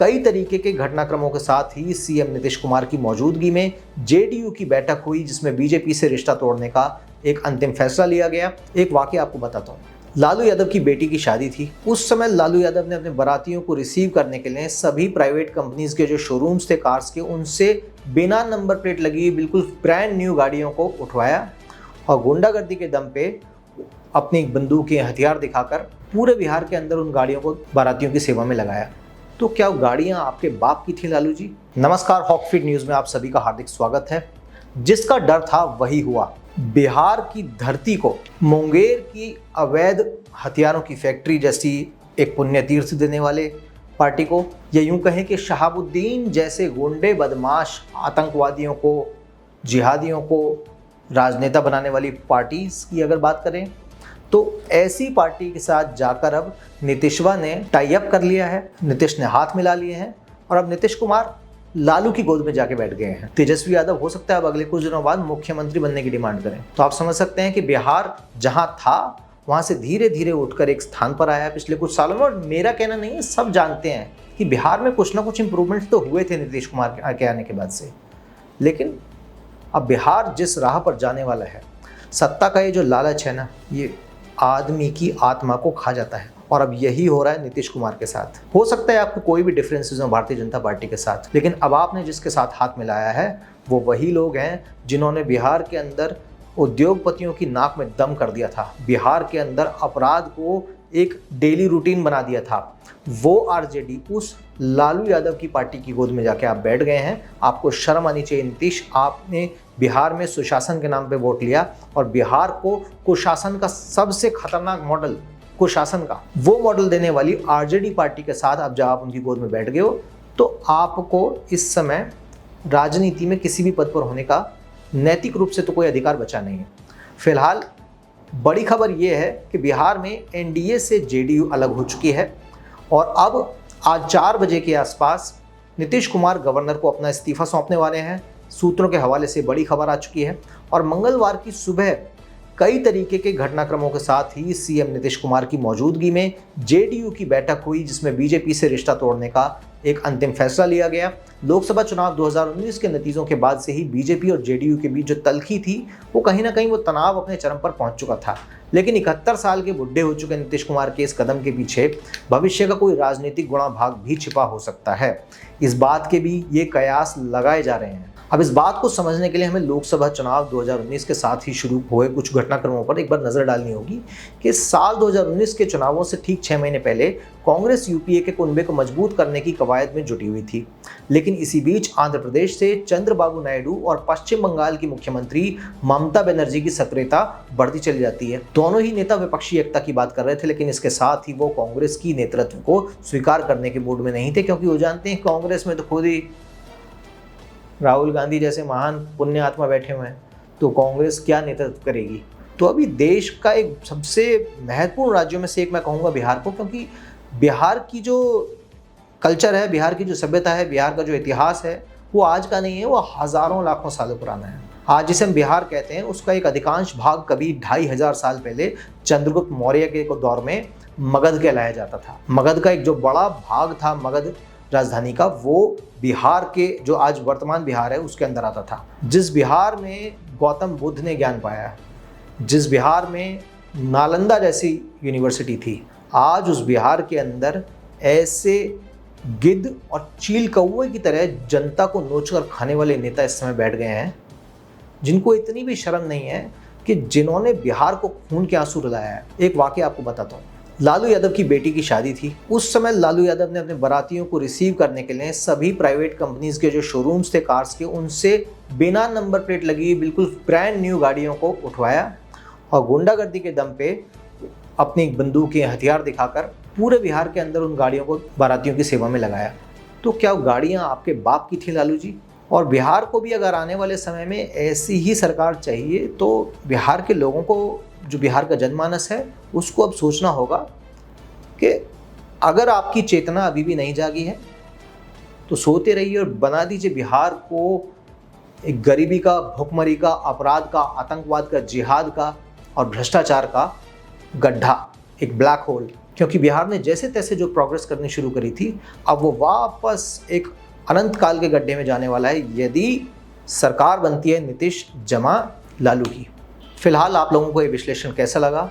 कई तरीके के घटनाक्रमों के साथ ही सीएम नीतीश कुमार की मौजूदगी में जेडीयू की बैठक हुई, जिसमें बीजेपी से रिश्ता तोड़ने का एक अंतिम फैसला लिया गया। एक वाकया आपको बताता हूँ। लालू यादव की बेटी की शादी थी। उस समय लालू यादव ने अपने बारातियों को रिसीव करने के लिए सभी प्राइवेट कंपनीज के जो शोरूम्स थे कार्स के, उनसे बिना नंबर प्लेट लगी हुई बिल्कुल ब्रांड न्यू गाड़ियों को उठवाया और गुंडागर्दी के दम पे अपनी बंदूक या हथियार दिखाकर पूरे बिहार के अंदर उन गाड़ियों को बारातियों की सेवा में लगाया। तो क्या वो गाड़ियां आपके बाप की थी लालू जी? नमस्कार, हॉकफिट न्यूज में आप सभी का हार्दिक स्वागत है। जिसका डर था वही हुआ। बिहार की धरती को मुंगेर की अवैध हथियारों की फैक्ट्री जैसी एक पुण्य तीर्थ देने वाले पार्टी को, या यूं कहें कि शहाबुद्दीन जैसे गुंडे बदमाश आतंकवादियों को, जिहादियों को राजनेता बनाने वाली पार्टी की अगर बात करें, तो ऐसी पार्टी के साथ जाकर अब नीतीशवा ने टाई अप कर लिया है। नीतीश ने हाथ मिला लिए हैं और अब नीतीश कुमार लालू की गोद में जाके बैठ गए हैं। तेजस्वी यादव हो सकता है अब अगले कुछ दिनों बाद मुख्यमंत्री बनने की डिमांड करें। तो आप समझ सकते हैं कि बिहार जहां था वहां से धीरे धीरे उठकर एक स्थान पर आया है पिछले कुछ सालों में। और मेरा कहना नहीं है, सब जानते हैं कि बिहार में कुछ ना कुछ इंप्रूवमेंट्स तो हुए थे नीतीश कुमार के आने के बाद से, लेकिन अब बिहार जिस राह पर जाने वाला है, सत्ता का ये जो लालच है ना, ये आदमी की आत्मा को खा जाता है। और अब यही हो रहा है नीतीश कुमार के साथ। हो सकता है आपको कोई भी डिफरेंसेस हो भारतीय जनता पार्टी के साथ, लेकिन अब आपने जिसके साथ हाथ मिलाया है वो वही लोग हैं जिन्होंने बिहार के अंदर उद्योगपतियों की नाक में दम कर दिया था, बिहार के अंदर अपराध को एक डेली रूटीन बना दिया था। वो आरजेडी उस लालू यादव की पार्टी की गोद में जाके आप बैठ गए हैं। आपको शर्म आनी चाहिए नीतीश। आपने बिहार में सुशासन के नाम पे वोट लिया और बिहार को कुशासन का सबसे खतरनाक मॉडल, कुशासन का वो मॉडल देने वाली आरजेडी पार्टी के साथ अब जब आप उनकी गोद में बैठ गए हो, तो आपको इस समय राजनीति में किसी भी पद पर होने का नैतिक रूप से तो कोई अधिकार बचा नहीं है। फिलहाल बड़ी खबर यह है कि बिहार में एनडीए से जेडीयू अलग हो चुकी है और अब आज 4 बजे के आसपास नीतीश कुमार गवर्नर को अपना इस्तीफा सौंपने वाले हैं। सूत्रों के हवाले से बड़ी खबर आ चुकी है और मंगलवार की सुबह कई तरीके के घटनाक्रमों के साथ ही सीएम नीतीश कुमार की मौजूदगी में जेडीयू की बैठक हुई, जिसमें बीजेपी से रिश्ता तोड़ने का एक अंतिम फैसला लिया गया। लोकसभा चुनाव 2019 के नतीजों के बाद से ही बीजेपी और जेडीयू के बीच जो तल्खी थी, वो कहीं ना कहीं वो तनाव अपने चरम पर पहुंच चुका था। लेकिन 71 साल के बुढ़े हो चुके नीतीश कुमार के इस कदम के पीछे भविष्य का कोई राजनीतिक गुणा भाग भी छिपा हो सकता है। इस बात के भी ये कयास लगाए जा रहे हैं। अब इस बात को समझने के लिए हमें लोकसभा चुनाव 2019 के साथ ही शुरू हुए कुछ घटनाक्रमों पर एक बार नजर डालनी होगी कि साल 2019 के चुनावों से ठीक 6 महीने पहले कांग्रेस यूपीए के कुनबे को मजबूत करने की कवायद में जुटी हुई थी। लेकिन इसी बीच आंध्र प्रदेश से चंद्रबाबू नायडू और पश्चिम बंगाल की मुख्यमंत्री ममता बनर्जी की सक्रियता बढ़ती चली जाती है। दोनों ही नेता विपक्षी एकता की बात कर रहे थे, लेकिन इसके साथ ही वो कांग्रेस की नेतृत्व को स्वीकार करने के मूड में नहीं थे, क्योंकि वो जानते हैं कांग्रेस में तो खुद ही राहुल गांधी जैसे महान पुण्य आत्मा बैठे हुए हैं, तो कांग्रेस क्या नेतृत्व करेगी। तो अभी देश का एक सबसे महत्वपूर्ण राज्यों में से एक मैं कहूँगा बिहार को, क्योंकि बिहार की जो कल्चर है, बिहार की जो सभ्यता है, बिहार का जो इतिहास है, वो आज का नहीं है, वो हज़ारों लाखों सालों पुराना है। आज जिसे हम बिहार कहते हैं, उसका एक अधिकांश भाग कभी 2500 साल पहले चंद्रगुप्त मौर्य के दौर में मगध कहलाया जाता था। मगध का एक जो बड़ा भाग था, मगध राजधानी का, वो बिहार के जो आज वर्तमान बिहार है उसके अंदर आता था। जिस बिहार में गौतम बुद्ध ने ज्ञान पाया, जिस बिहार में नालंदा जैसी यूनिवर्सिटी थी, आज उस बिहार के अंदर ऐसे गिद्ध और चील कौवे की तरह जनता को नोचकर खाने वाले नेता इस समय बैठ गए हैं, जिनको इतनी भी शर्म नहीं है कि जिन्होंने बिहार को खून के आंसू रुलाया है। एक वाकया आपको बताता हूँ। लालू यादव की बेटी की शादी थी। उस समय लालू यादव ने अपने बारातियों को रिसीव करने के लिए सभी प्राइवेट कंपनीज के जो शोरूम्स थे कार्स के, उनसे बिना नंबर प्लेट लगी हुई बिल्कुल ब्रांड न्यू गाड़ियों को उठवाया और गुंडागर्दी के दम पे अपनी बंदूक या हथियार दिखाकर पूरे बिहार के अंदर उन गाड़ियों को बारातियों की सेवा में लगाया। तो क्या वो गाड़ियाँ आपके बाप की थी लालू जी? और बिहार को भी अगर आने वाले समय में ऐसी ही सरकार चाहिए, तो बिहार के लोगों को, जो बिहार का जनमानस है, उसको अब सोचना होगा कि अगर आपकी चेतना अभी भी नहीं जागी है तो सोते रहिए और बना दीजिए बिहार को एक गरीबी का, भुखमरी का, अपराध का, आतंकवाद का, जिहाद का और भ्रष्टाचार का गड्ढा, एक ब्लैक होल। क्योंकि बिहार ने जैसे तैसे जो प्रोग्रेस करनी शुरू करी थी, अब वो वापस एक अनंत काल के गड्ढे में जाने वाला है यदि सरकार बनती है नीतीश जमा लालू की। फिलहाल आप लोगों को ये विश्लेषण कैसा लगा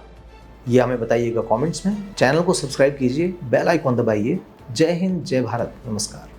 ये हमें बताइएगा कमेंट्स में। चैनल को सब्सक्राइब कीजिए, बेल आइकॉन दबाइए। जय हिंद, जय भारत, नमस्कार।